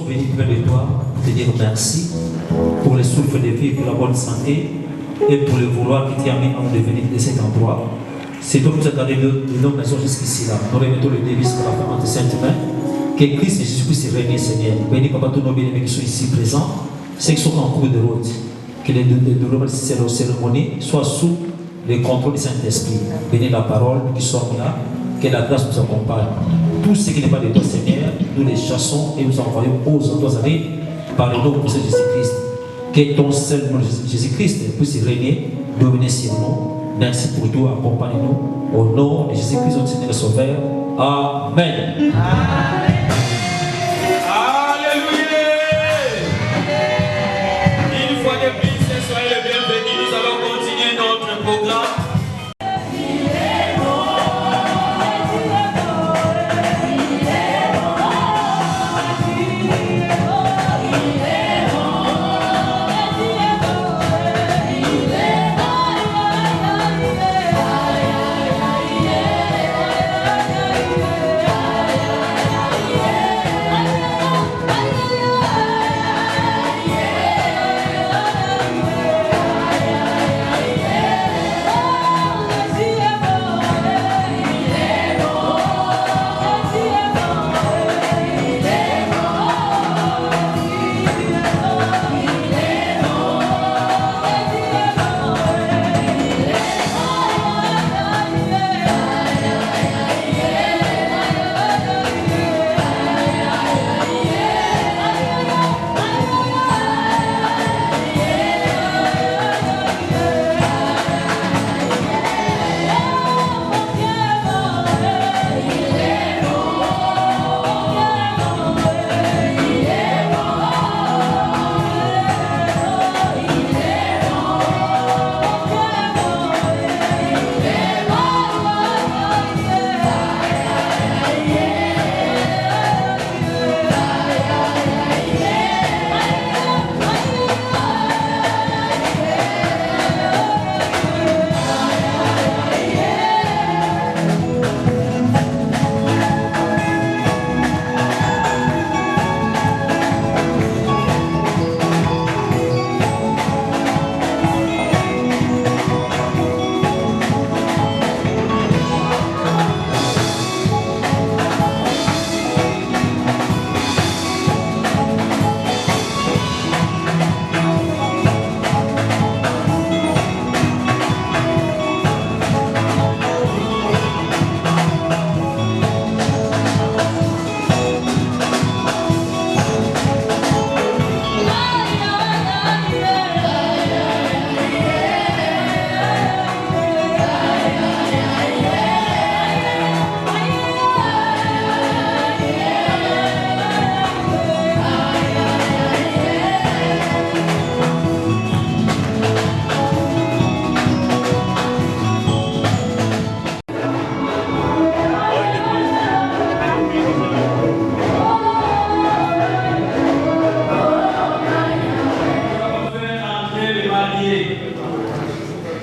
venus près de toi pour te dire merci pour le souffle de vie, pour la bonne santé et pour le vouloir qui t'a mis en devenir de cet endroit. C'est toi qui nous as donné nos maisons jusqu'ici là. Nous remettons le dévice pour la femme de sainte main. Que Christ et Jésus-Christ règne, Seigneur. Bénis Papa tous nos bien-aimés qui sont ici présents, ceux qui sont en cours de route. Que les cérémonies soient sous le contrôle du Saint-Esprit. Bénis la parole qui sort là. Que la grâce nous accompagne. Tout ce qui n'est pas de toi, Seigneur, nous les chassons et nous envoyons aux endroits arrivés par le nom de Jésus-Christ. Que ton seul nom, Jésus-Christ, puisse régner, dominer sur nous. Merci pour tout, accompagne-nous. Au nom de Jésus-Christ, notre Seigneur et Sauveur. Amen. Alléluia. Une fois de plus, soyez les bienvenus. Nous allons continuer notre programme.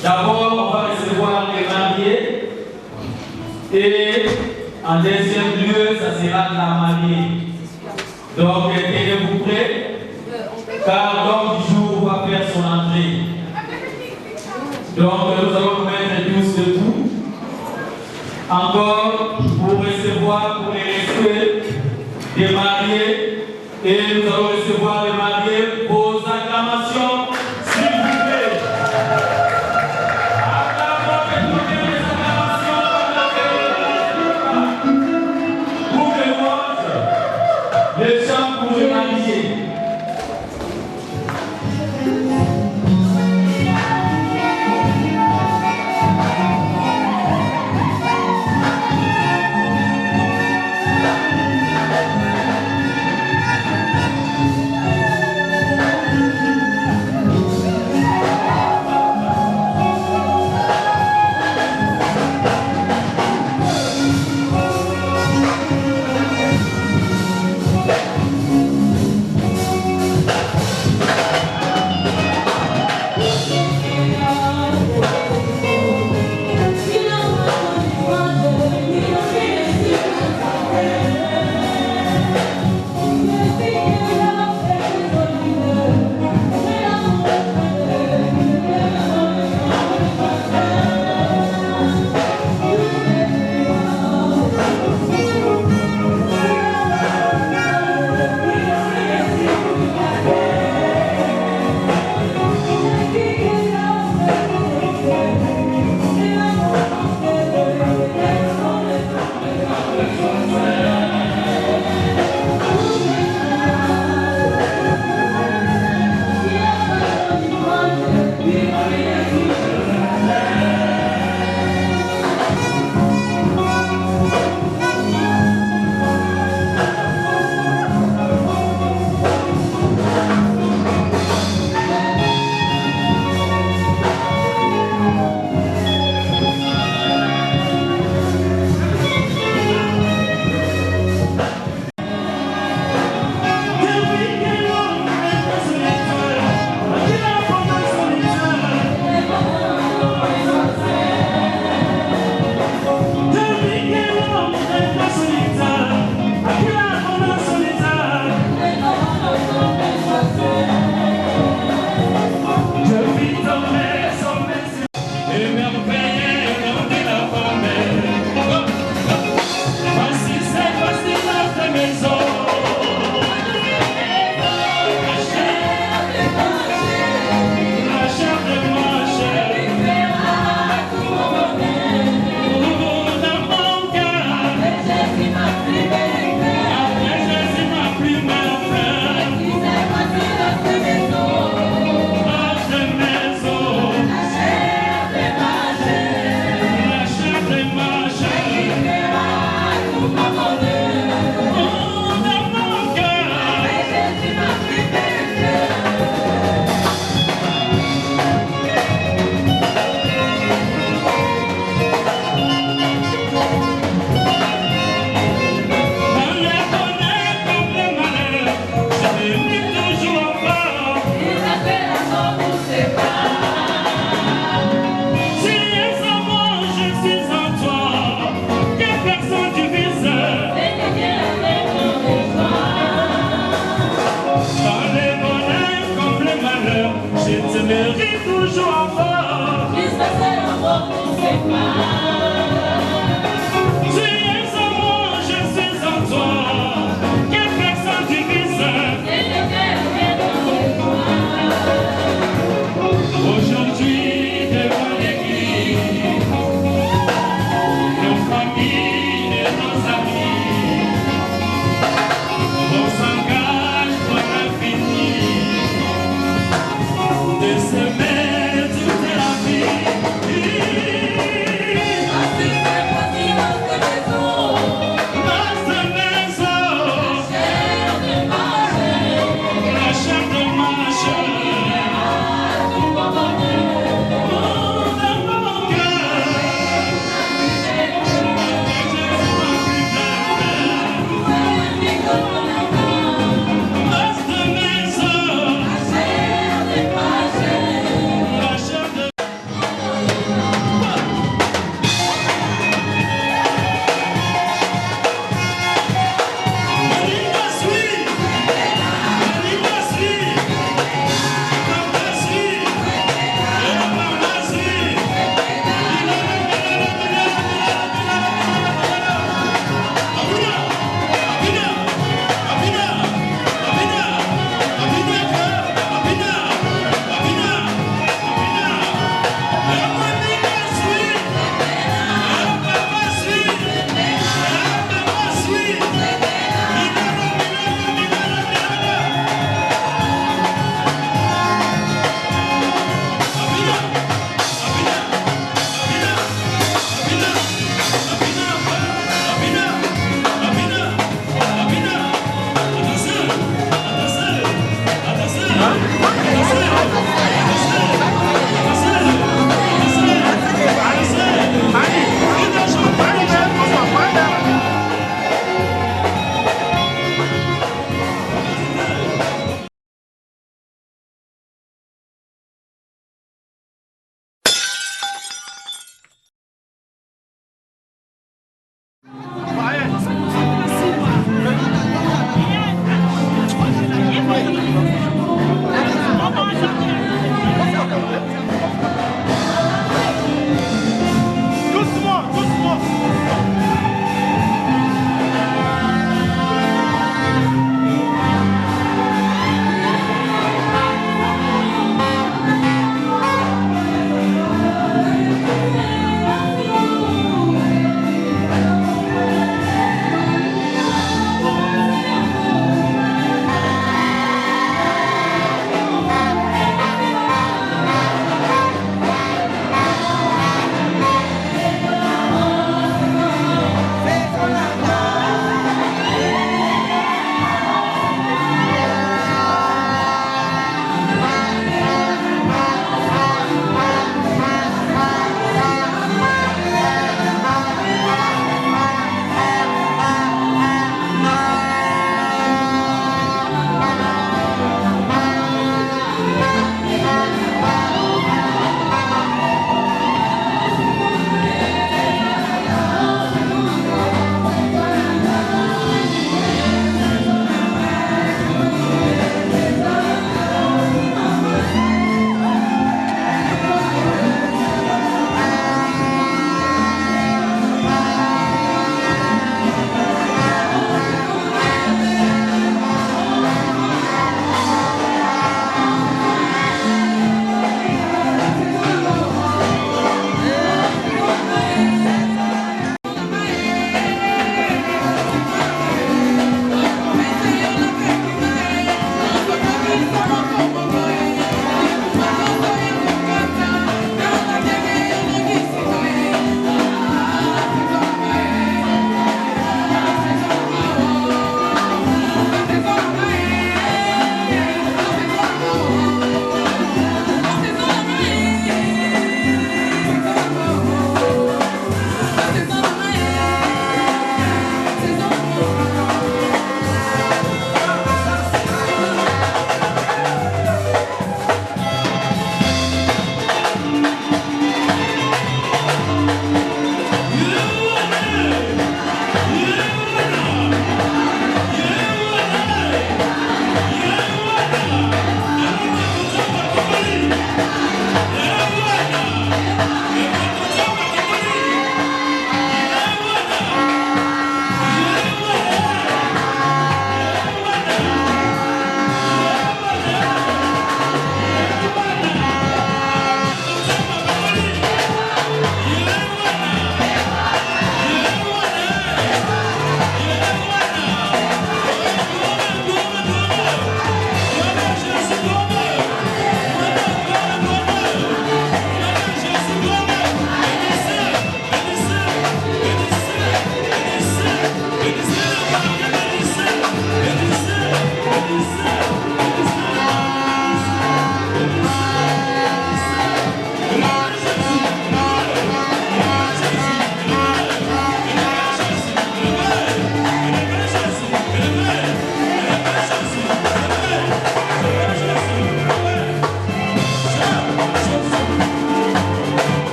D'abord, on va recevoir les mariés et en deuxième lieu, ça sera la mariée. Donc, tenez-vous prêts, car l'homme du jour va faire son entrée. Donc, nous allons nous mettre tous debout. Encore pour recevoir, pour les respects des mariés, et nous allons recevoir les mariés, vos acclamations, s'il vous plaît. Les chants pour les mariés.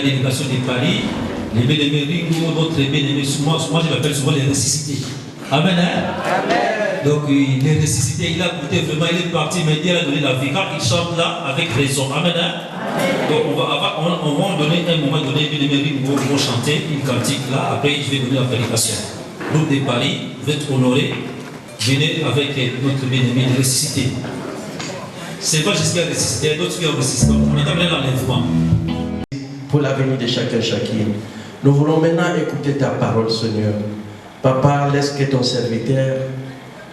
délégation de Paris, les bien-aimés Ringo, notre bien-aimé, moi je m'appelle souvent les ressuscités. Amen, hein? Amen. Donc les ressuscités, il a goûté vraiment, il est parti, mais il a donné la vie. Quand il chante là, avec raison. Amen, hein? Amen. Donc on va donner un moment donné, bien-aimés Ringo vont chanter une cantique là, après je vais donner la prédication. Groupe de Paris, vous êtes honorés, venez avec notre bien-aimé les ressuscités. C'est pas juste qu'il y a ressuscité, d'autres qui ont ressuscité. On est amené l'enlèvement. Pour l'avenir de chacun, chacune. Nous voulons maintenant écouter ta parole, Seigneur. Papa, laisse que ton serviteur,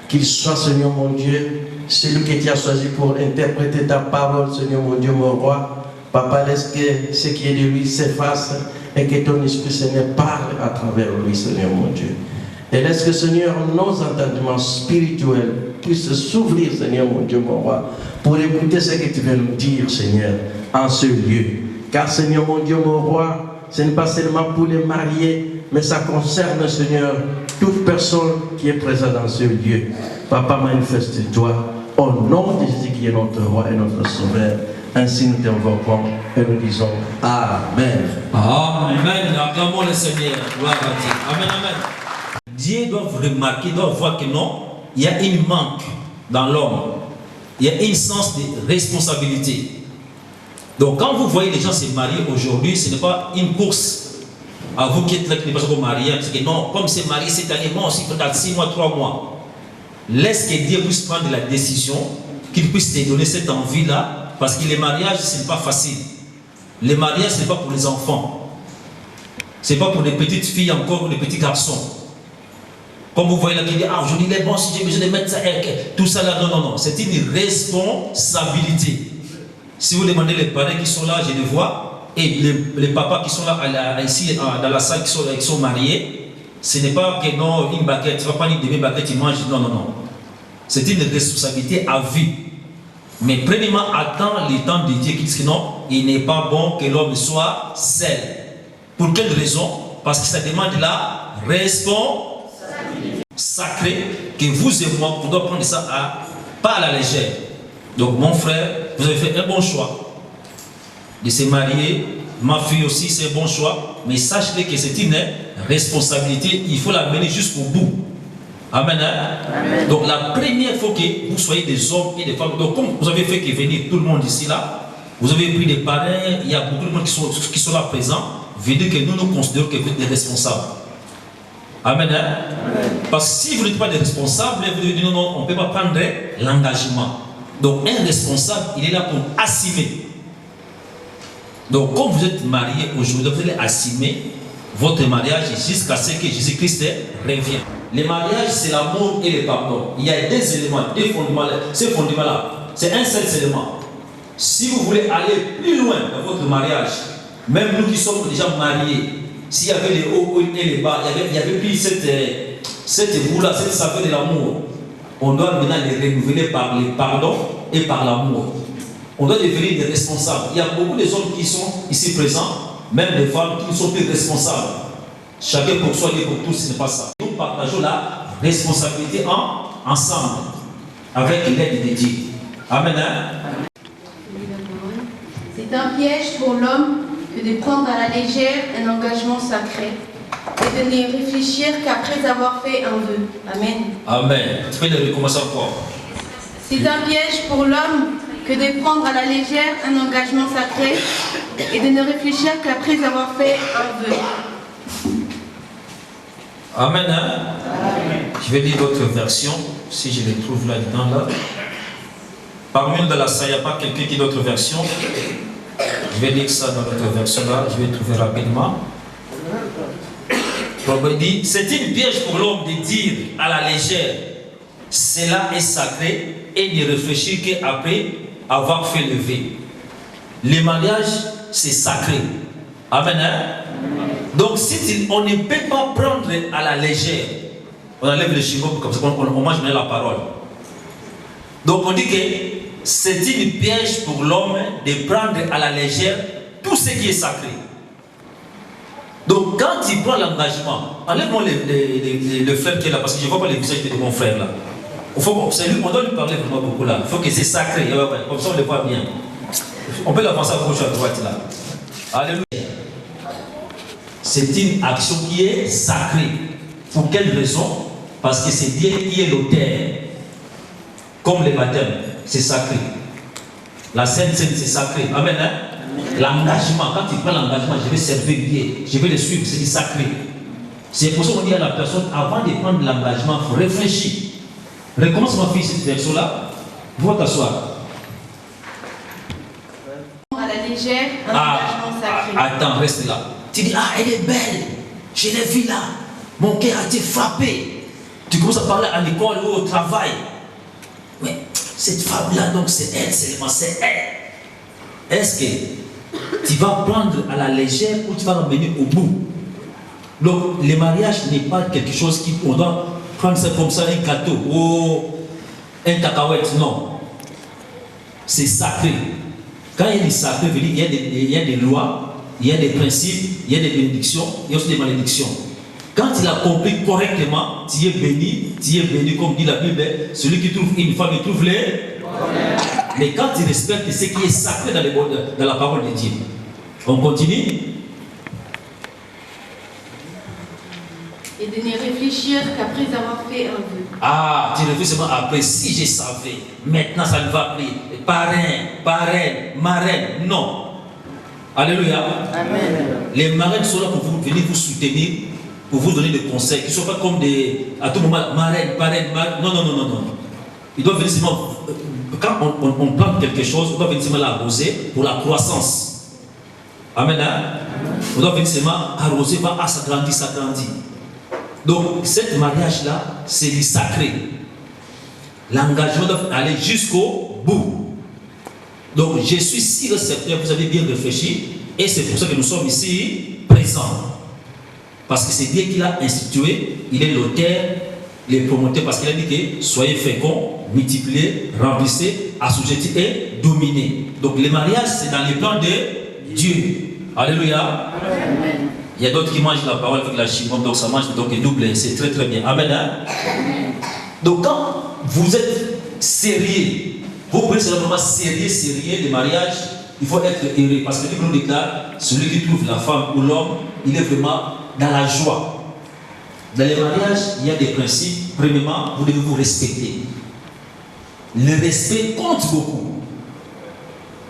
qu'il soit, Seigneur mon Dieu, celui que tu as choisi pour interpréter ta parole, Seigneur mon Dieu, mon roi. Papa, laisse que ce qui est de lui s'efface et que ton Esprit, Seigneur, parle à travers lui, Seigneur mon Dieu. Et laisse que, Seigneur, nos entendements spirituels puissent s'ouvrir, Seigneur mon Dieu, mon roi, pour écouter ce que tu veux nous dire, Seigneur, en ce lieu. Car, Seigneur mon Dieu, mon roi, ce n'est pas seulement pour les mariés, mais ça concerne, Seigneur, toute personne qui est présente dans ce lieu. Papa, manifeste-toi au nom de Jésus qui est notre roi et notre sauveur. Ainsi nous t'invoquons et nous disons Amen. Amen. Acclamons le Seigneur. Gloire à Dieu. Amen, amen. Dieu doit vous remarquer, doit voir que non, il y a une manque dans l'homme. Il y a un sens de responsabilité. Donc quand vous voyez les gens se marier aujourd'hui, ce n'est pas une course. À vous qui êtes là, qui n'êtes pas encore mariés, parce que non, comme c'est marié cette année, moi aussi, peut-être 6 mois, 3 mois. Laisse que Dieu puisse prendre la décision, qu'il puisse te donner cette envie-là, parce que les mariages, ce n'est pas facile. Les mariages, ce n'est pas pour les enfants. Ce n'est pas pour les petites filles encore, ou les petits garçons. Comme vous voyez là, qui dit, ah, aujourd'hui, il est bon, si j'ai besoin de mettre ça, tout ça là, non, non, non. C'est une responsabilité. Si vous demandez les parents qui sont là, je les vois. Et les papas qui sont là ici dans la salle qui sont mariés, ce n'est pas que non, une baguette, tu ne vas pas une demi-baguette, tu manges. Non, non, non. C'est une responsabilité à vie. Mais premièrement, attends le temps de Dieu qui dit que non, il n'est pas bon que l'homme soit seul. Pour quelle raison? Parce que ça demande la responsabilité sacrée que vous et moi, vous devez prendre ça pas à la légère. Donc mon frère, vous avez fait un bon choix de se marier, ma fille aussi c'est un bon choix, mais sachez que c'est une responsabilité, il faut la mener jusqu'au bout. Amen, hein? Amen. Donc la première fois que vous soyez des hommes et des femmes, donc comme vous avez fait que venir tout le monde ici là, vous avez pris des parrains, il y a beaucoup de monde qui sont là présents, venez que nous considérons que vous êtes des responsables. Amen, hein? Amen. Parce que si vous n'êtes pas des responsables, vous devez dire non, non, on ne peut pas prendre l'engagement. Donc un responsable, il est là pour assumer. Donc, comme vous êtes mariés aujourd'hui, vous allez assumer votre mariage jusqu'à ce que Jésus-Christ revienne. Le mariage, c'est l'amour et le pardon. Il y a des éléments, des fondements. Ce fondement-là, c'est un seul élément. Si vous voulez aller plus loin dans votre mariage, même nous qui sommes déjà mariés, s'il y avait les hauts et les bas, il y avait plus cette boule-là, cette saveur de l'amour. On doit maintenant les renouveler par le pardon et par l'amour. On doit devenir des responsables. Il y a beaucoup de hommes qui sont ici présents, même des femmes qui ne sont plus responsables. Chacun pour soi et pour tous, ce n'est pas ça. Nous partageons la responsabilité ensemble, avec l'aide de Dieu. Amen. C'est un piège pour l'homme que de prendre à la légère un engagement sacré et de ne réfléchir qu'après avoir fait un vœu. Amen. Amen. Tu peux le recommencer encore. C'est un piège pour l'homme que de prendre à la légère un engagement sacré et de ne réfléchir qu'après avoir fait un vœu. Amen. Hein? Amen. Je vais lire d'autres versions, si je les trouve là-dedans. Là. Parmi nous dans la salle, il n'y a pas quelqu'un qui a d'autres versions. Je vais lire ça dans notre version là, je vais trouver rapidement. Proverbe dit, c'est une piège pour l'homme de dire à la légère, cela est sacré, et de réfléchir qu'après avoir fait le vœu. Le mariage, c'est sacré. Amen. Hein? Donc, si on ne peut pas prendre à la légère, on enlève le chiffre comme ça, on mange la parole. Donc, on dit que c'est une piège pour l'homme de prendre à la légère tout ce qui est sacré. Donc, quand il prend l'engagement, enlève-moi le frère qui est là, parce que je ne vois pas le visage de mon frère là. On doit lui parler vraiment beaucoup là. Il faut que c'est sacré, comme ça on le voit bien. On peut l'avancer à gauche à droite là. Alléluia. C'est une action qui est sacrée. Pour quelle raison? Parce que c'est Dieu qui est l'auteur. Comme les baptêmes, c'est sacré. La Sainte Seine, c'est sacré. Amen. Hein? L'engagement, quand tu prends l'engagement, je vais servir Dieu, je vais le suivre, c'est sacré. C'est pour ça qu'on dit à la personne, avant de prendre l'engagement, il faut réfléchir. Recommence ma fille cette version-là. Va t'asseoir. À la légère, un engagement sacré. Attends, reste là. Tu dis, ah, elle est belle. Je l'ai vue là. Mon cœur a été frappé. Tu commences à parler à l'école ou au travail. Mais cette femme-là, donc c'est elle, c'est elle. Est-ce que tu vas prendre à la légère ou tu vas l'emmener au bout? Donc, le mariage n'est pas quelque chose qu'on doit prendre ça comme ça, un gâteau ou un cacahuète. Non. C'est sacré. Quand il y a des sacrés, il y a des lois, il y a des principes, il y a des bénédictions, il y a aussi des malédictions. Quand tu l'as compris correctement, tu es béni comme dit la Bible, celui qui trouve une femme, il trouve les. Mais quand tu respectes ce qui est sacré dans la parole de Dieu. On continue. Et de ne réfléchir qu'après avoir fait un vœu. Ah, tu réfléchis seulement après, si je savais, maintenant ça ne va plus. Parrain, marraine, non. Alléluia. Amen. Les marraines sont là pour venir vous soutenir, pour vous donner des conseils. Ils ne sont pas comme à tout moment, marraine. Non. Ils doivent venir seulement, quand on plante quelque chose, on doit venir seulement l'arroser pour la croissance. Amen. Hein? On doit venir seulement arroser, ça grandit. Donc, ce mariage-là, c'est du sacré. L'engagement doit aller jusqu'au bout. Donc, je suis sûr et certain que vous avez bien réfléchi, et c'est pour ça que nous sommes ici présents. Parce que c'est Dieu qui l'a institué, il est l'auteur, les promoteurs, parce qu'il a dit que soyez féconds, multipliez, remplissez, assujettis et dominez. Donc, le mariage, c'est dans les plans de Dieu. Alléluia. Amen. Il y a d'autres qui mangent la parole avec la chimone, donc ça mange donc double, c'est très très bien. Amen. Hein? Donc quand vous êtes sérieux, vous pouvez être vraiment sérieux des mariages, il faut être heureux. Parce que la Bible nous déclare, celui qui trouve la femme ou l'homme, il est vraiment dans la joie. Dans les mariages, il y a des principes. Premièrement, vous devez vous respecter. Le respect compte beaucoup.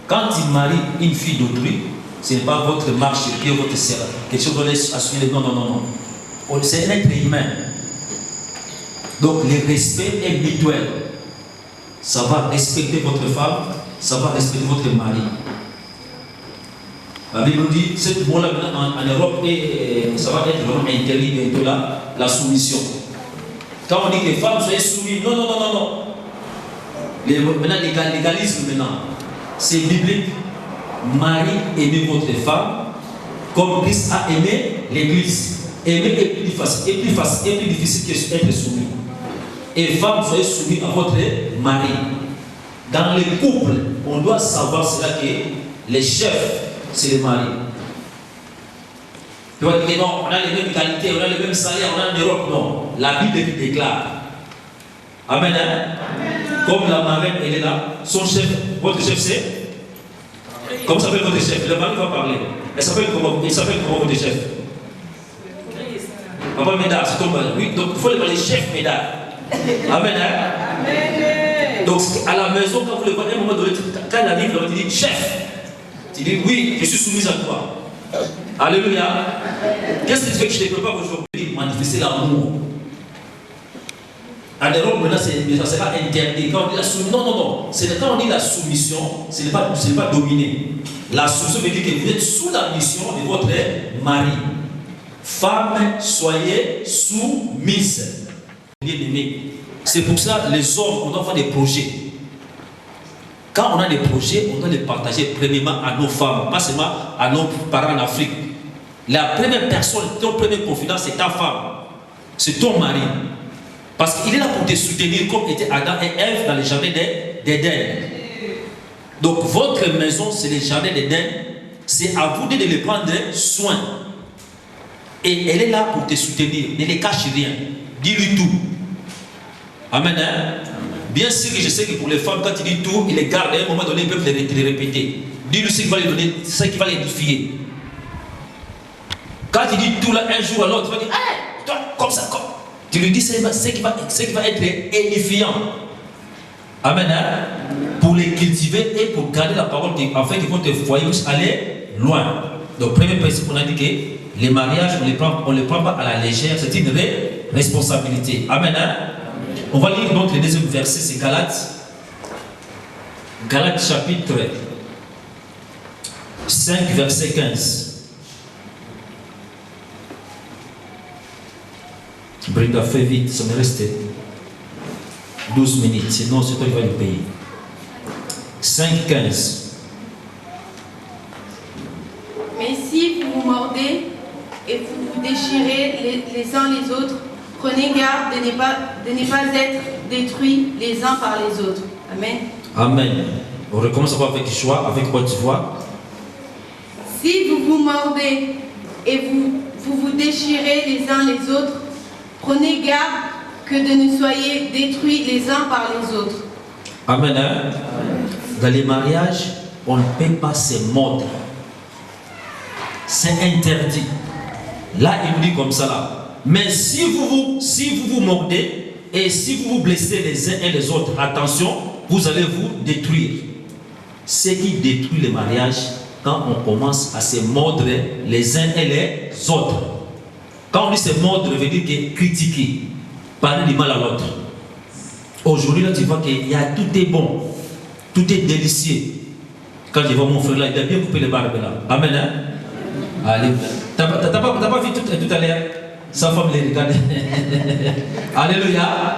Quand tu maries une fille d'autrui, ce n'est pas votre marche sur pied, votre serre. Quelque chose de assumer. Non. C'est un être humain. Donc le respect est mutuel. Ça va respecter votre femme, ça va respecter votre mari. La Bible nous dit, ce mot-là en Europe, ça va être vraiment interdit bientôt là, la soumission. Quand on dit que les femmes soient soumises, non. Maintenant, l'égalisme maintenant, c'est biblique. Marie, aimez votre femme comme Christ a aimé l'Église. Aimer est plus facile, est plus difficile que d'être soumis. Et femmes, soyez soumis à votre mari. Dans les couples, on doit savoir cela que les chefs, c'est les maris. Tu vas dire non, on a les mêmes qualités, on a les mêmes salaires, on a en Europe. Non, la Bible déclare. Amen. Hein? Comme la marraine, elle est là, son chef, votre chef c'est. Comment s'appelle votre chef? Le mari va parler. Il s'appelle comment votre chef? Papa Médard, c'est ton mari. Oui, donc il faut les chefs Médard. Amen. Hein? Amen. Donc à la maison, quand vous le voyez, à un moment donné, quand il arrive, il dit chef. Tu dis oui, je suis soumise à toi. Alléluia. Qu'est-ce que tu fais que je te prépare aujourd'hui? Manifester l'amour. En Europe, maintenant, ça sera interdit. Quand on dit la soumission, non. Quand on dit la soumission, ce n'est pas dominer. La soumission veut dire que vous êtes sous la mission de votre mari. Femme, soyez soumise. Bien-aimés. C'est pour ça les hommes, on doit faire des projets. Quand on a des projets, on doit les partager premièrement à nos femmes, pas seulement à nos parents en Afrique. La première personne, ton premier confident, c'est ta femme. C'est ton mari. Parce qu'il est là pour te soutenir comme étaient Adam et Ève dans le jardin d'Éden. Donc votre maison, c'est le jardin d'Éden. C'est à vous de les prendre soin. Et elle est là pour te soutenir. Ne les cache rien. Dis-lui tout. Amen. Hein? Bien sûr que je sais que pour les femmes, quand tu dis tout, ils les gardent. À un moment donné, ils peuvent les répéter. Dis-lui ce qui va les donner, ce qui va l'édifier. Quand tu dis tout là, un jour à l'autre, tu vas dire, hey, toi, comme ça, comme. Tu lui dis ce qui va être édifiant. Amen. Hein? Pour les cultiver et pour garder la parole, afin qu'ils vont te foyer aller loin. Donc, premier principe, on a dit que les mariages, on ne les prend pas à la légère, c'est une responsabilité. Amen. Hein? On va lire donc le deuxième verset, c'est Galates. Galates chapitre 5, verset 15. Brenda, fais vite, ça me reste 12 minutes, sinon c'est toi qui vas le payer. 5, 15. Mais si vous vous mordez et vous vous déchirez les uns les autres, prenez garde de ne pas être détruits les uns par les autres. Amen. Amen. On recommence avec joie, avec quoi tu vois. Si vous vous mordez et vous déchirez les uns les autres, prenez garde que de ne soyez détruits les uns par les autres. Amen. Hein? Dans les mariages, on ne peut pas se mordre. C'est interdit. Là, il nous dit comme ça là. Mais si vous vous mordez et si vous vous blessez les uns et les autres, attention, vous allez vous détruire. Ce qui détruit les mariages, quand on commence à se mordre les uns et les autres. Quand on dit se mordre, veut dire que critiquer, parler du mal à l'autre. Aujourd'hui, là, tu vois qu'il y a tout est bon, tout est délicieux. Quand je vois mon frère là, il a bien coupé les barbes là. Amen. Hein? Allez. T'as pas vu tout à l'heure? Sa femme les regarde. Alléluia.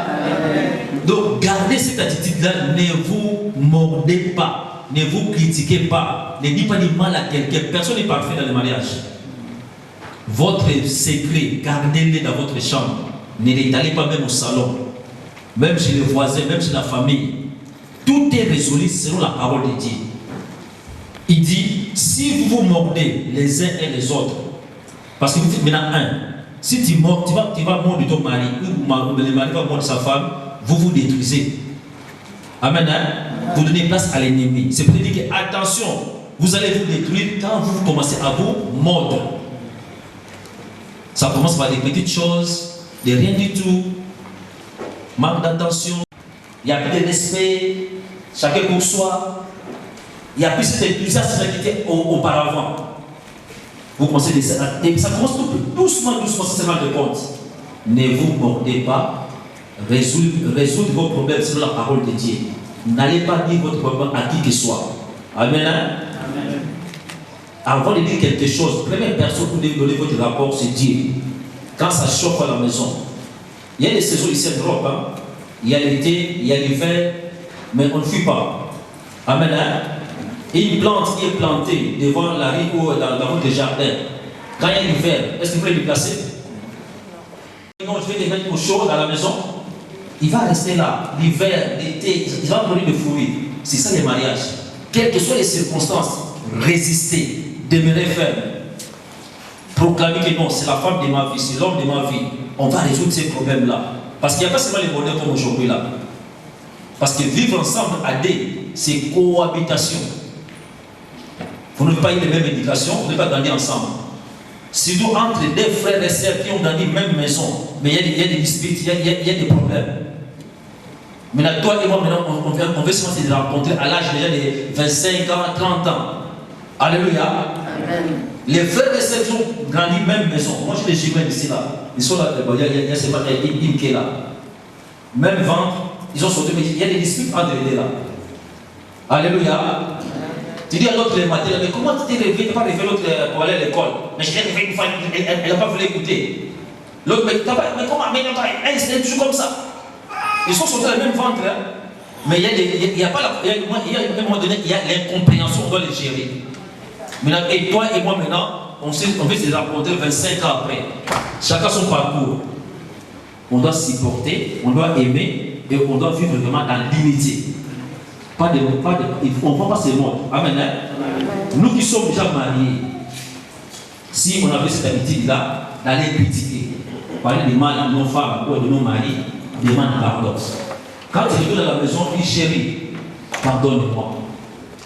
Donc, gardez cette attitude-là. Ne vous mordez pas. Ne vous critiquez pas. Ne dites pas du mal à quelqu'un. Personne n'est parfait dans le mariage. Votre secret, gardez-le dans votre chambre. Ne l'étalez pas même au salon. Même chez les voisins, même chez la famille. Tout est résolu selon la parole de Dieu. Il dit, si vous vous mordez les uns et les autres, parce que vous dites maintenant un, si tu mords, tu vas mordre ton mari, ou le mari va mordre sa femme, vous vous détruisez. Amen. Hein? Vous donnez place à l'ennemi. C'est pour dire que, attention, vous allez vous détruire quand vous commencez à vous mordre. Ça commence par des petites choses, de rien du tout, manque d'attention, il n'y a plus de respect, chacun pour soi, il n'y a plus cette enthousiasme qui était auparavant. Vous commencez et ça commence tout doucement, c'est seulement de compte. Ne vous mordez pas, résoudre vos problèmes selon la parole de Dieu. N'allez pas dire votre problème à qui que ce soit. Amen. Amen. Avant de dire quelque chose, la première personne pour donner votre rapport, c'est Dieu. Quand ça chauffe à la maison, il y a des saisons ici en Europe, hein? Il y a l'été, il y a l'hiver, mais on ne fuit pas. Amen. Hein? Une plante qui est plantée devant la rue ou dans votre jardin, quand il y a l'hiver, est-ce que vous pouvez le placer? Non, je vais les mettre au chaud dans la maison. Il va rester là, l'hiver, l'été, il va produire des fruits. C'est ça les mariages. Quelles que soient les circonstances, résister, demeurer ferme. Proclamer que non, c'est la femme de ma vie, c'est l'homme de ma vie. On va résoudre ces problèmes-là. Parce qu'il n'y a pas seulement les bonheurs comme aujourd'hui là. Parce que vivre ensemble à deux, c'est cohabitation. Vous n'avez pas eu les mêmes éducations, vous n'avez pas grandi ensemble. Surtout entre deux frères et sœurs qui ont grandi dans la même maison. Mais il y a des disputes, il y a des problèmes. Maintenant, toi et moi, on veut se rencontrer à l'âge déjà de 25 ans, 30 ans. Alléluia. Amen. Les frères et sœurs qui ont grandi dans la même maison. Moi, je les jumelles ici là. Ils sont là, il y a ces Im qui est là. Même ventre, ils ont sauté, mais il y a des disputes entre les deux là. Alléluia. Tu dis à l'autre le matin, mais comment tu t'es réveillé? Tu n'as pas réveillé l'autre pour aller à l'école. Mais je l'ai réveillé une fois, elle n'a pas voulu écouter. L'autre, mais comment? Mais elle est toujours comme ça. Ils sont sortis dans le même ventre. Hein? Mais il y a un moment donné, il y a l'incompréhension, on doit les gérer. Maintenant, et toi et moi maintenant, on veut se rencontrer 25 ans après. Chacun son parcours. On doit supporter, on doit aimer et on doit vivre vraiment dans l'unité. On ne prend pas ce monde. Amen. Hein? Nous qui sommes déjà mariés, si on avait cette habitude-là, d'aller critiquer, parler du mal de nos femmes ou de nos maris, demande pardon. Quand tu reviens dans la maison, dis chérie, pardonne-moi.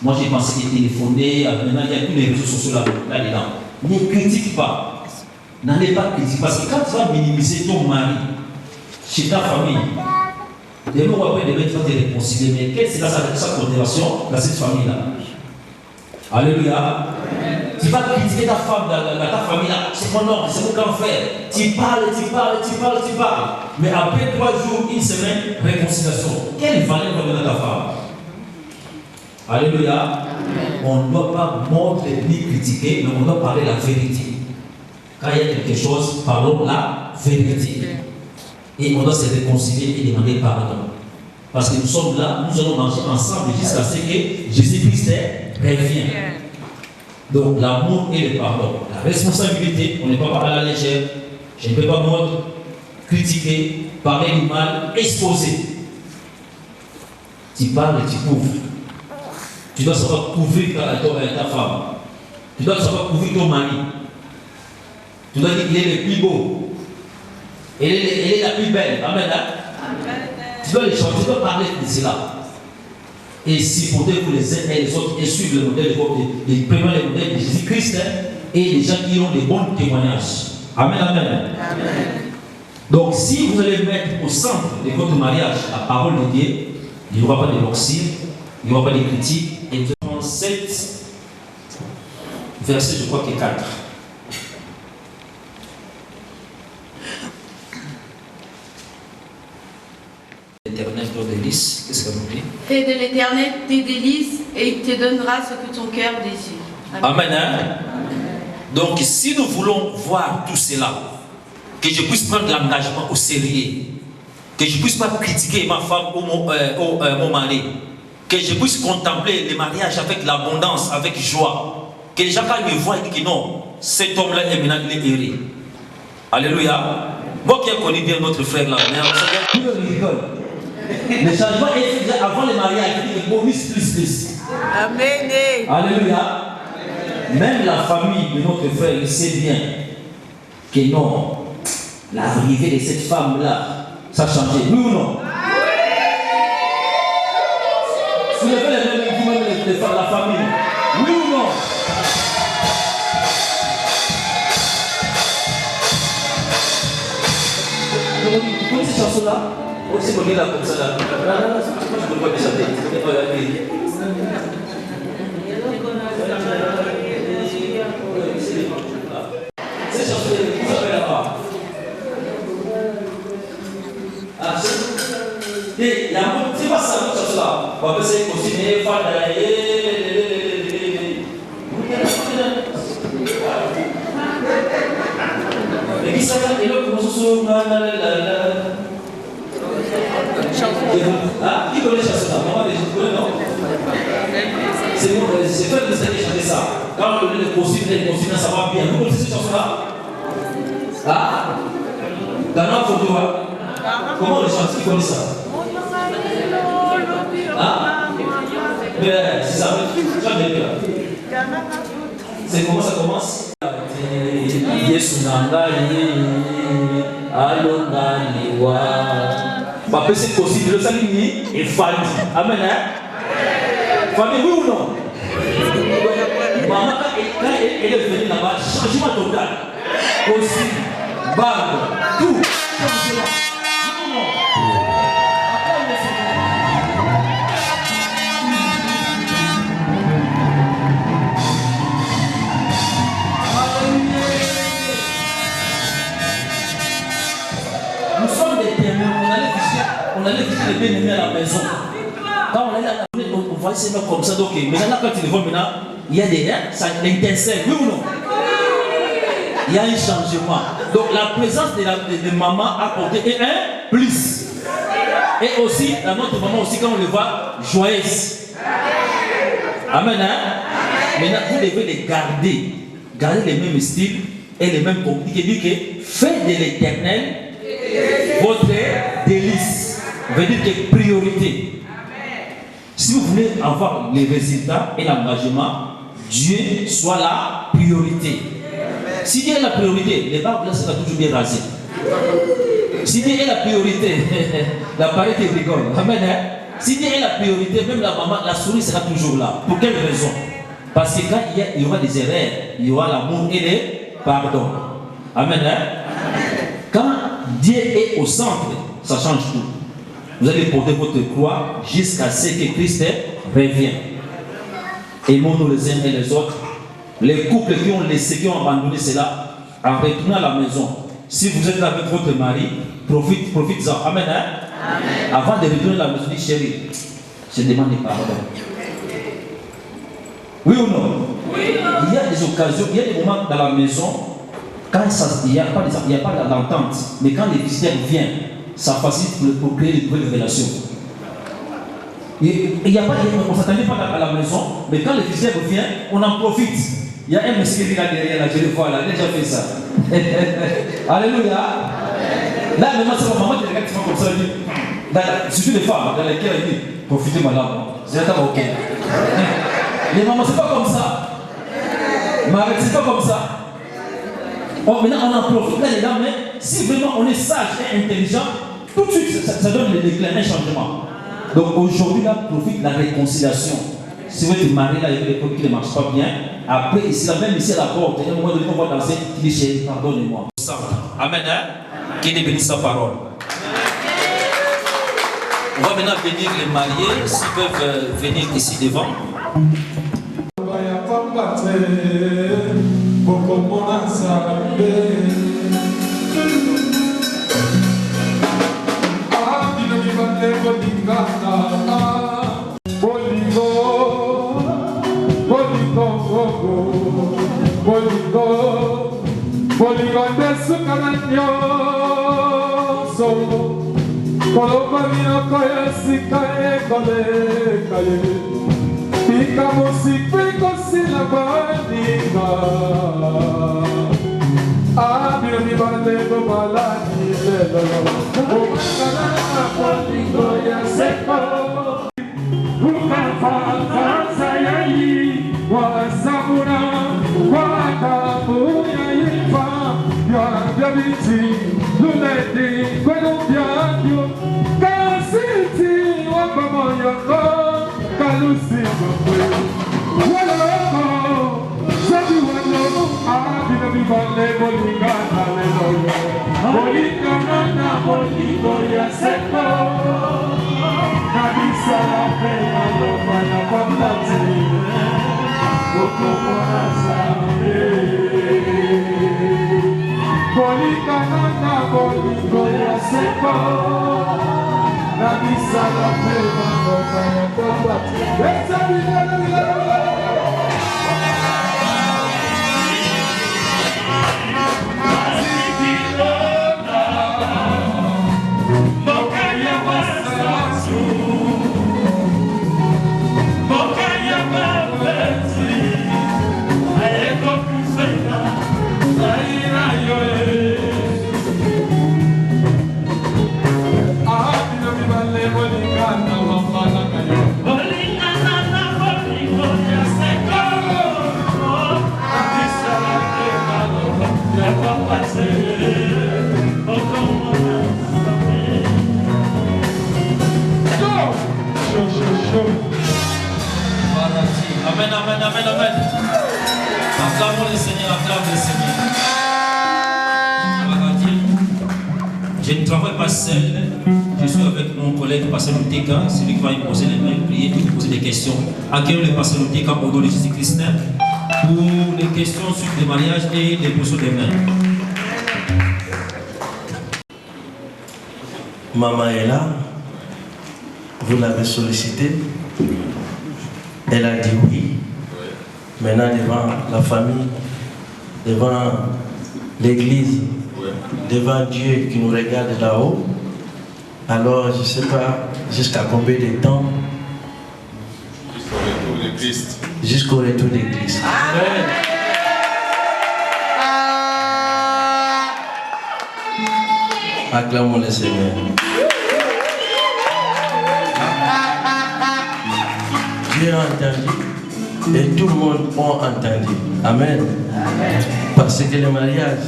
Moi j'ai pensé qu'il téléphonait, maintenant il y a tous les réseaux sociaux là-dedans. Ne critique pas. n'allez pas critiquer. Parce que quand tu vas minimiser ton mari chez ta famille, des mots après, tu vas te réconcilier. Mais quelle sera sa considération dans cette famille-là? Alléluia. Tu vas critiquer ta femme dans ta famille là. C'est mon oncle, c'est mon grand frère. Tu parles. Mais après 3 jours, 1 semaine, réconciliation. Quelle valeur va donner à ta femme? Alléluia. On ne doit pas mordre ni critiquer, mais on doit parler la vérité. Quand il y a quelque chose, parlons la vérité. Et on doit se réconcilier et demander pardon. Parce que nous sommes là, nous allons manger ensemble jusqu'à ce que Jésus-Christ revienne. Donc l'amour et le pardon. La responsabilité, on ne peut pas à la légère. Je ne peux pas mordre, critiquer, parler du mal, exposer. Tu parles et tu couvres. Tu dois savoir couvrir ta femme. Tu dois savoir couvrir ton mari. Tu dois dire qu'il est le plus beau. Elle est la plus belle. Amen. Tu dois les chanter, tu dois parler de cela. Et si pour dire que les uns et les autres et suivre le modèle les modèles de Jésus-Christ et les gens qui ont des bons témoignages. Amen, amen. Donc si vous allez mettre au centre de votre mariage la parole de Dieu, il n'y aura pas de loxir, il n'y aura pas de critiques. Et 37, verset, je crois que 4. L'Éternel te délice, qu'est-ce que ça nous dit? Fais de l'Éternel tes délices et il te donnera ce que ton cœur désire. Amen. Amen. Donc si nous voulons voir tout cela, que je puisse prendre l'engagement au sérieux, que je ne puisse pas critiquer ma femme ou mon mari, que je puisse contempler le mariage avec l'abondance, avec joie, que les gens quand me voient et disent que non, cet homme-là est maintenant il est erré. Alléluia. Moi qui ai connu bien notre frère là, le changement est fait avant le mariage, il dit que plus. Amen. Alléluia. Même la famille de notre frère, il sait bien que non, l'arrivée de cette femme-là, ça a changé. Oui ou non? Soulevez les mêmes vous-même la famille. Oui ou non? Vous connaissez cette chanson-là? On s'est connu là comme ça là. Je ne peux pas chanter. Cette chanson, vous savez là-bas. Et c'est pas ça, notre chanson-là. On va essayer de continuer, et qui ça va? Et là, comment ça se ah, qui connaît cette chanson-là? Maman, je connais, non? C'est bon, c'est fait de chanter ça. Quand on donne les consignes, ça va bien. Vous connaissez cette chanson-là? Ah? Dans notre photo, comment les chanteurs qui connaissent ça? Ah? Mais c'est ça, c'est comment ça commence? Yesu Nangani, Alonganiwa. Papa, c'est possible, le salut et famille. Amen. Famille, oui ou non? Maman, quand elle est venue là-bas, changement total. Aussi, barbe, tout. Nous sommes des témoins, on allait visiter les bien-aimés à la maison. Quand on allait à la maison, on voyait ces mecs comme ça. Donc, maintenant, quand tu les vois maintenant, il y a des ça l'intercelle, oui ou non? Il y a un changement. Donc, la présence de maman a apporté un plus. Et aussi, la notre maman aussi, quand on le voit, joyeuse. Amen. Maintenant, vous devez les garder. Garder les mêmes styles et les mêmes compliqués. Il dit que faites de l'Éternel votre délice. Veut dire que priorité. Si vous voulez avoir les résultats et l'engagement, Dieu soit la priorité. Si Dieu est la priorité, les barbes là sera toujours bien rasées. Si Dieu est la priorité, la parité rigole. Amen. Si Dieu est la priorité, même la maman, la souris sera toujours là. Pour quelle raison? Parce que quand il y aura des erreurs, il y aura l'amour et le pardon. Amen. Hein? Quand Dieu est au centre, ça change tout. Vous allez porter votre croix jusqu'à ce que Christ revienne. Aimons-nous les uns et les autres. Les couples qui ont laissé, qui ont abandonné cela, en retournant à la maison. Si vous êtes là avec votre mari, profitez-en. Amen. Hein? Amen. Avant de retourner à la maison, dites chérie, je demande pardon. Oui ou non? Oui. Il y a des occasions, il y a des moments dans la maison, quand il n'y a pas d'entente, mais quand les visiteurs viennent, ça facilite pour créer de nouvelles relations. Il y a pas, on ne s'attendait pas à la maison, mais quand les visiteurs viennent, on en profite. Il y a un monsieur qui est là derrière, là, je le vois, là, il a déjà fait ça. Alléluia. Là, maintenant, c'est la maman qui regarde comme ça, elle dit, surtout les femmes dans lesquelles elle dit, profitez madame, c'est là, ok. Les mamans, c'est pas comme ça. Marie, c'est pas comme ça. Oh, maintenant, on en profite là, les dames, mais si vraiment on est sage et intelligent, tout de suite, ça donne le déclin, un changement. Donc aujourd'hui, là, profite de la réconciliation. Si vous êtes marié, là, il y a des trucs qui ne marchent pas bien. Après, ici, même ici à la porte, il y a un moment donné, on va danser, tu dis, chérie, pardonnez-moi. Amen, hein? Qui bénisse sa parole. On va maintenant bénir les mariés, s'ils peuvent venir ici devant. Amen, amen, amen, amen. Acclamons le Seigneur, acclamons le Seigneur. Je ne travaille pas seul. Je suis avec mon collègue Pasteur Luteka, celui qui va y poser les mains, prier, et poser des questions. Accueillons le Pasteur Luteka au nom de Jésus-Christ pour les questions sur les mariages et les positions des mains. Maman est là. Vous l'avez sollicité. Elle a dit oui. Maintenant, devant la famille, devant l'église, devant Dieu qui nous regarde là-haut, alors je ne sais pas jusqu'à combien de temps. Jusqu'au retour de Christ. Jusqu'au retour de Christ. Amen. Acclamons le Seigneur. Dieu a entendu et tout le monde a entendu. Amen. Amen. Parce que le mariage,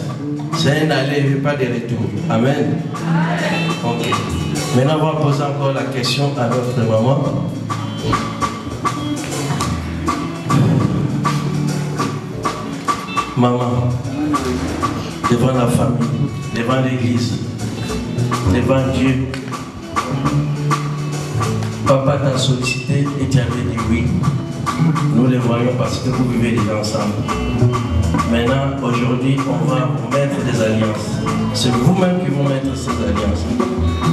c'est un aller et pas de retour. Amen. Amen. Ok. Maintenant, on va poser encore la question à notre maman. Maman, devant la famille, devant l'église, devant Dieu. Papa t'a sollicité et tu avais dit oui. Nous les voyons parce que vous vivez déjà ensemble. Maintenant, aujourd'hui, on va vous mettre des alliances. C'est vous-même qui vont mettre ces alliances.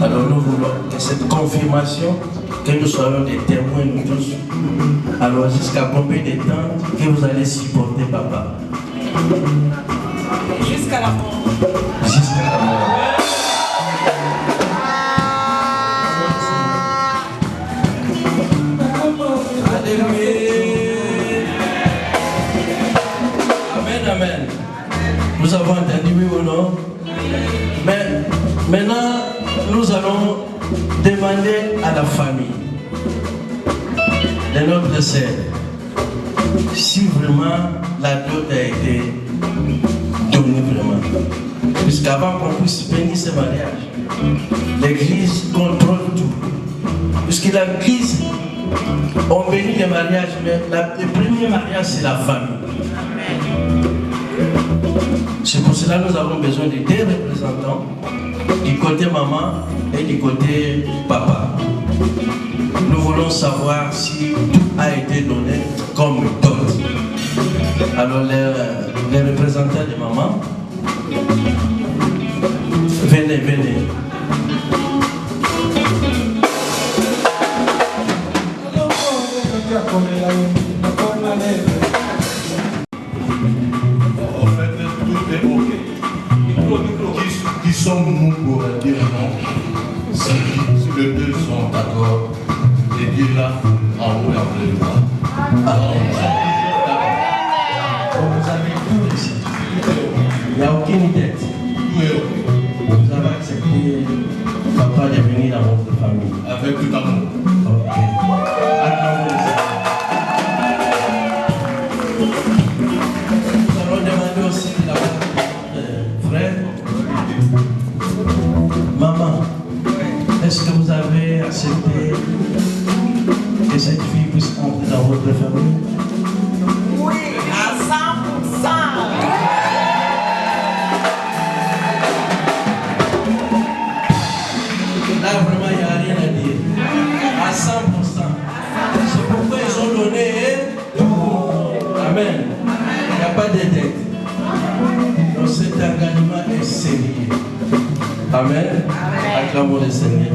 Alors nous voulons que cette confirmation, que nous soyons des témoins nous tous. Alors jusqu'à combien de temps que vous allez supporter papa? Jusqu'à la mort. Jusqu'à la mort. Amen. Nous avons entendu oui ou non? Mais maintenant, nous allons demander à la famille de notre sœur si vraiment la dot a été donnée vraiment. Puisqu'avant qu'on puisse bénir ce mariage, l'église contrôle tout. Puisque l'église, on bénit les mariages, mais le premier mariage c'est la famille. C'est pour cela que nous avons besoin de deux représentants, du côté maman et du côté papa. Nous voulons savoir si tout a été donné comme dot. Alors les représentants de maman, venez. Qui sommes-nous pour dire non si les deux sont d'accord et dire là en haut et en bas. Vous avez tout ici. Il n'y a aucune dette. Vous avez accepté papa de venir dans votre famille. Avec tout amour. Ok. Nous allons demander aussi la frère. Maman, est-ce que vous avez accepté que cette fille puisse entrer dans votre famille? Oui, à 100%. Là, vraiment, il n'y a rien à dire. À 100%. C'est pourquoi ils ont donné tout. Amen. Il n'y a pas de dette. Donc cet engagement est sérieux. Amen. Acclamons le Seigneur.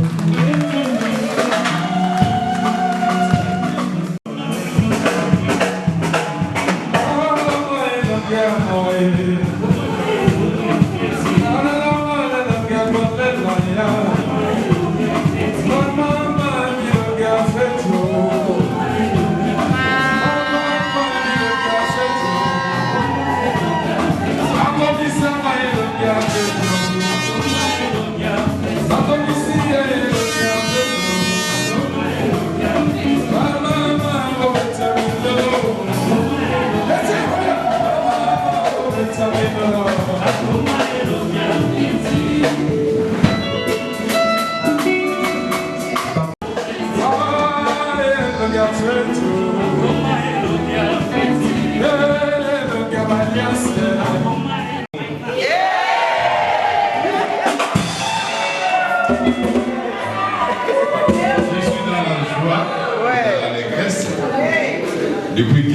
Depuis que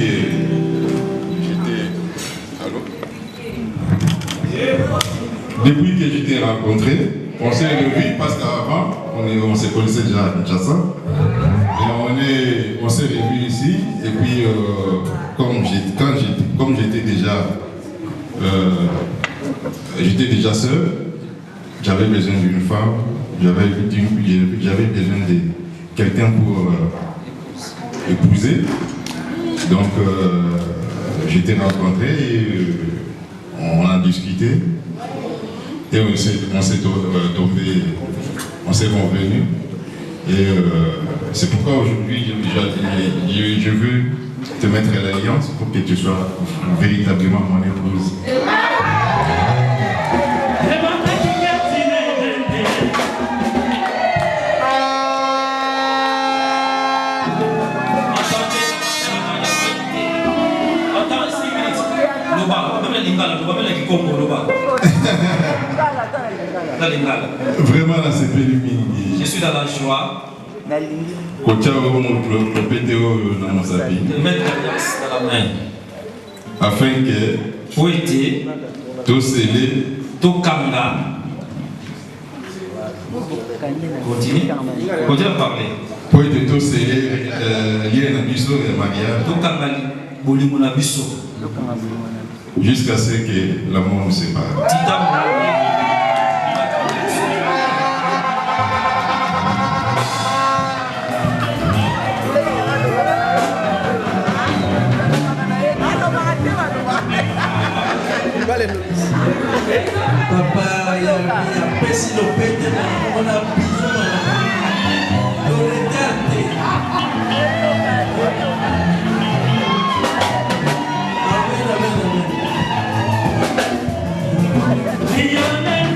j'étais... Allô? Depuis que je t'ai rencontré, on s'est revu parce qu'avant, on se connaissait déjà à Kinshasa. Et on s'est revu ici. Et puis, comme j'étais déjà seul, j'avais besoin d'une femme, j'avais besoin de quelqu'un pour épouser. Donc, je t'ai rencontré et on a discuté et on s'est convenu. Et c'est pourquoi aujourd'hui je veux te mettre à l'alliance pour que tu sois véritablement mon épouse. Vraiment, là, c'est pénible. Je suis dans la joie De mettre l'alliance dans la main. afin que Pour aider, tout scellé, tout kanga. Continue. Continue à parler. pour être tout scellé, il y a un abisso et un mariage. Tout kanga bolingo na biso. Jusqu'à ce que l'amour nous sépare. Papa, il y a pèse le pète, on a besoin de regarder. Amen, amen,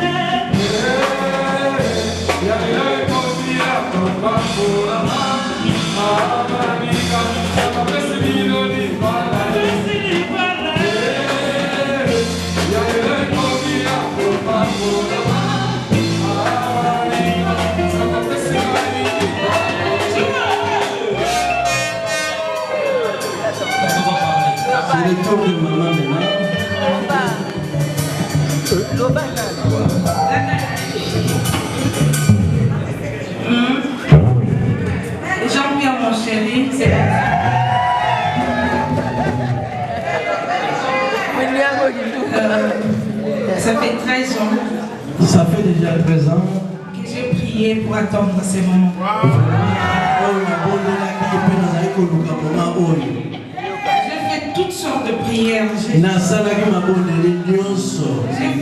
c'est le tour de maman maintenant. Jean-Pierre, mon chéri, c'est ça fait 13 ans Ça fait déjà 13 ans. que j'ai prié pour attendre ces moments. J'ai fait toutes sortes de prières. J'ai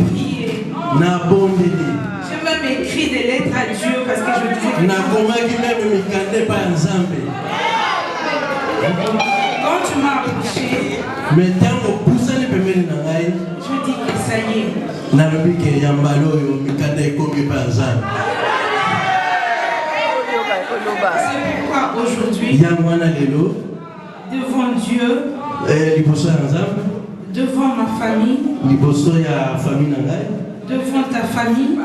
prié. J'ai même écrit des lettres à Dieu parce que je disais que quand tu m'as approché, je dis que ça y est. C'est pourquoi aujourd'hui, devant Dieu, devant ma famille, devant ta famille,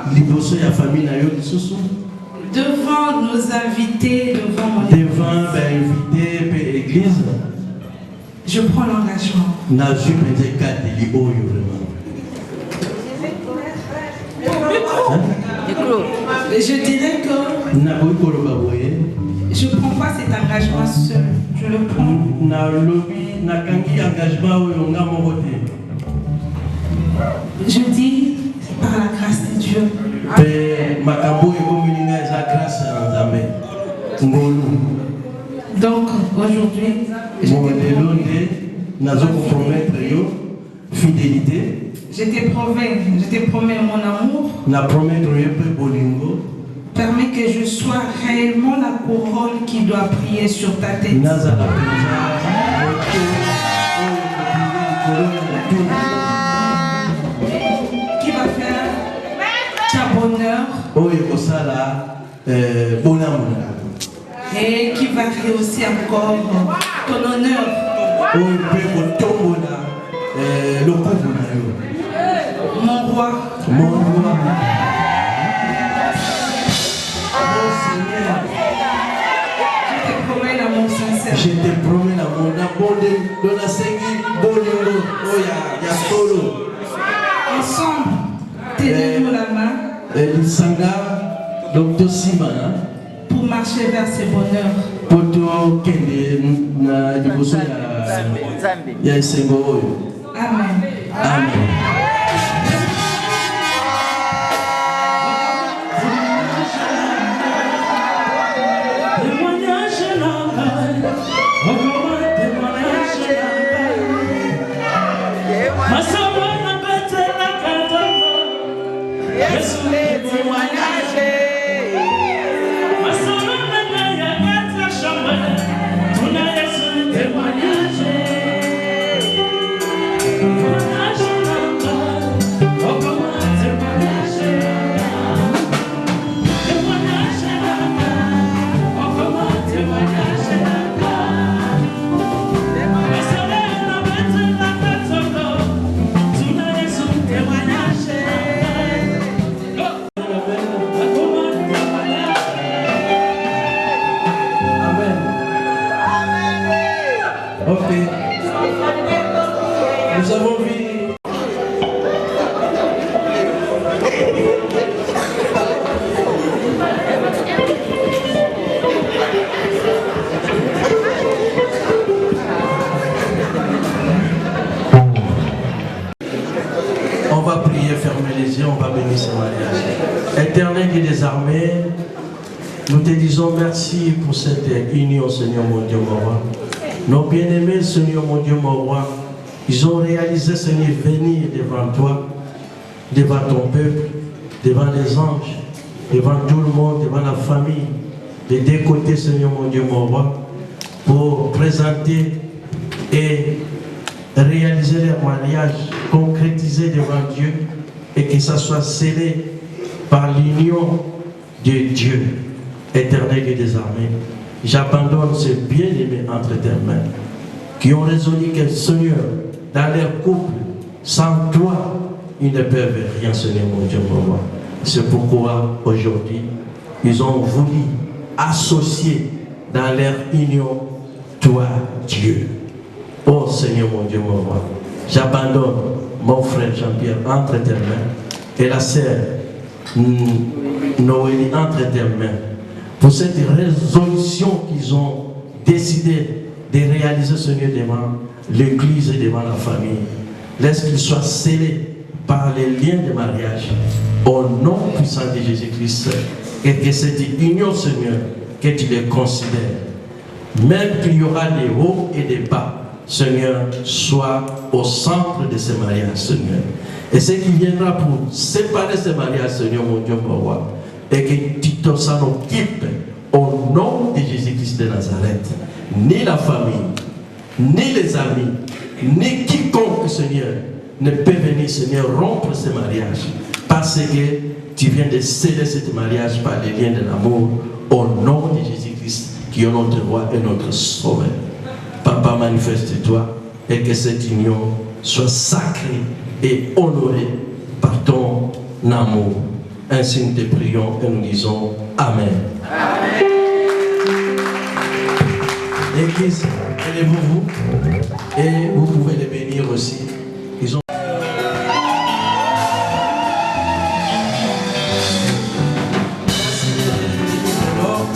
devant nos invités, devant mon église, je prends l'engagement. Je dirais que je ne prends pas cet engagement seul, je le prends. Je dis, c'est par la grâce de Dieu. Donc aujourd'hui, je te promets mon amour. Permets que je sois réellement la couronne qui doit prier sur ta tête. Qui va faire ta bonheur. Et qui va rehausser encore ton honneur. Mon roi. Je te promets l'amour. Ensemble, tenez-nous la main pour marcher vers ce bonheur. Amen. Amen. Éternel Dieu des armées, nous te disons merci pour cette union, Seigneur mon Dieu, mon roi. Nos bien-aimés, Seigneur mon Dieu, mon roi, ils ont réalisé, Seigneur, venir devant toi, devant ton peuple, devant les anges, devant tout le monde, devant la famille, des deux côtés, Seigneur mon Dieu, mon roi, pour présenter et réaliser leur mariage, concrétiser devant Dieu, et que ça soit scellé par l'union de Dieu, éternel et des armées. J'abandonne ces bien-aimés entre tes mains, qui ont résolu que, Seigneur, dans leur couple, sans toi, ils ne peuvent rien, Seigneur mon Dieu, mon roi. C'est pourquoi, aujourd'hui, ils ont voulu associer dans leur union, toi, Dieu. Oh Seigneur mon Dieu, mon roi, j'abandonne mon frère Jean-Pierre entre tes mains et la sœur Noélie entre tes mains pour cette résolution qu'ils ont décidé de réaliser, Seigneur, devant l'Église et devant la famille. Laisse qu'ils soient scellés par les liens de mariage au nom puissant de Jésus-Christ, et que cette union, Seigneur, que tu les considères, même qu'il y aura des hauts et des bas, Seigneur, soit au centre de ce mariage, Seigneur. Et ce qui viendra pour séparer ce mariage, Seigneur, mon Dieu, mon roi, et que tu s'en occupes au nom de Jésus-Christ de Nazareth. Ni la famille, ni les amis, ni quiconque, Seigneur, ne peut venir, Seigneur, rompre ce mariage, parce que tu viens de sceller ce mariage par les liens de l'amour, au nom de Jésus-Christ, qui est notre roi et notre sauveur. Papa, manifeste-toi et que cette union soit sacrée et honorée par ton amour. Ainsi nous te prions et nous disons Amen. Amen. Église, élevez-vous et vous pouvez les bénir aussi. Ils ont Oh,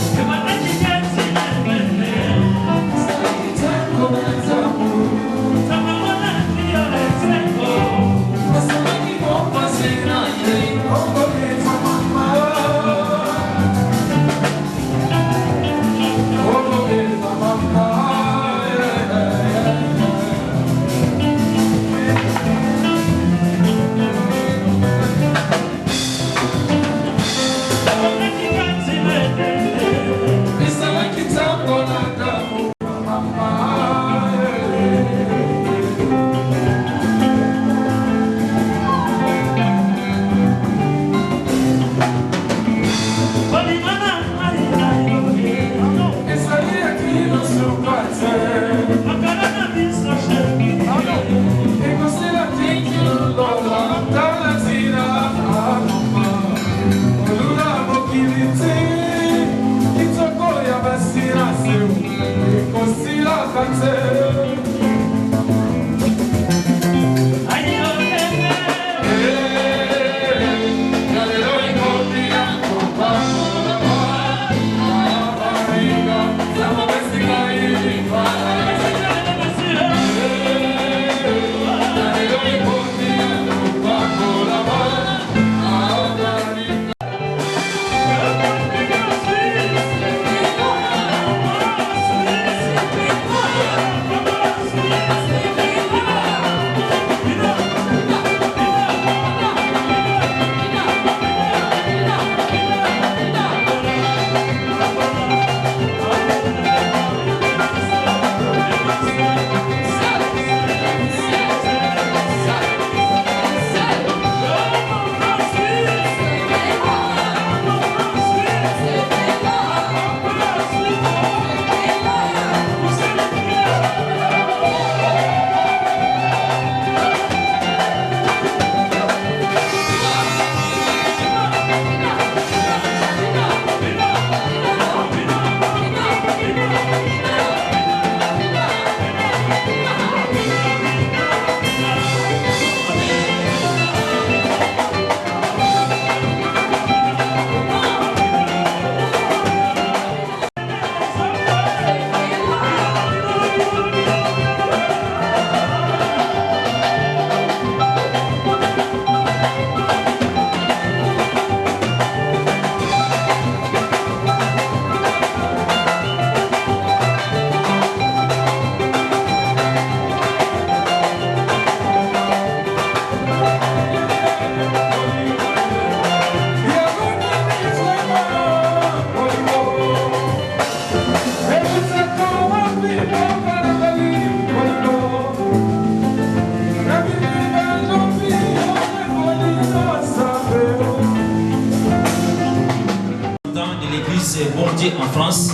de l'église Bon Dieu en France.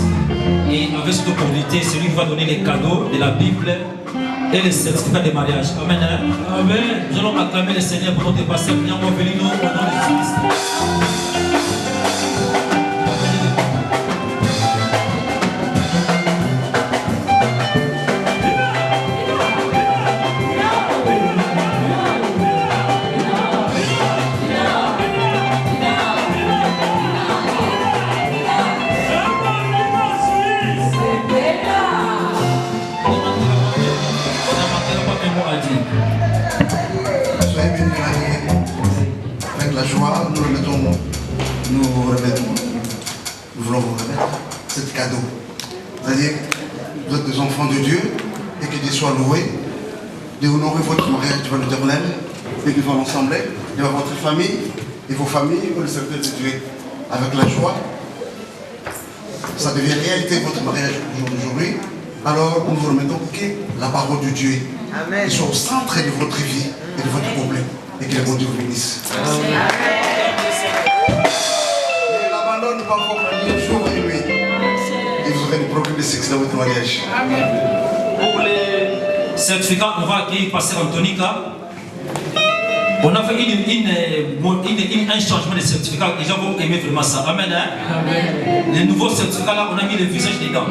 Et avec cette opportunité, c'est lui qui va donner les cadeaux de la Bible et les certificats de mariage. Amen. Amen. Nous allons acclamer le Seigneur pour notre pasteur. Nous allons venir au nom de Christ. Nous voulons vous remettre ce cadeau. C'est-à-dire, vous êtes des enfants de Dieu et que Dieu soit loué, d'honorer votre mariage devant l'Éternel et que vous l'ensemble, devant votre famille et vos familles pour le serviteur de Dieu avec la joie. Ça devient réalité votre mariage aujourd'hui. Alors nous vous remettons que la parole de Dieu soit au centre de votre vie et de votre problème et que le bon Dieu vous bénisse. Amen. Ne pas comprendre jour et nuit. Et vous aurez des problèmes de sexe dans votre mariage. Amen. Pour les certificats, on va accueillir Pasteur Antonica. On a fait un changement de certificat. Les gens vont aimer vraiment ça. Amen. Hein? Amen. Les nouveaux certificats là, on a mis le visage dedans.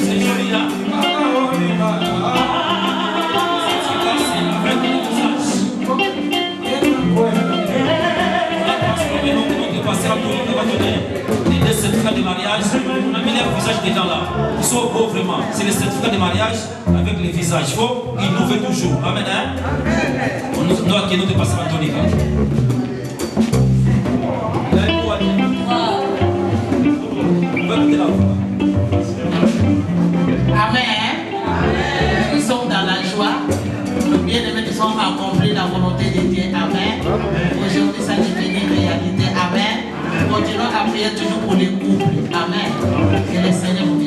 C'est joli là. Les certificats de mariage, on a mis leur visage dedans là. Ils sont beaux vraiment. C'est les certificats de mariage avec les visages. Il faut innover toujours. Amen. Hein? On doit accueillir notre pasteur Antonica. Amen. Ils sont dans la joie. Nos bien-aimés qui sont accomplis la volonté de Dieu. Amen. Aujourd'hui, ça devient réalité. Amen. Continuons à prier toujours pour les couples. Amen. Que le Seigneur vous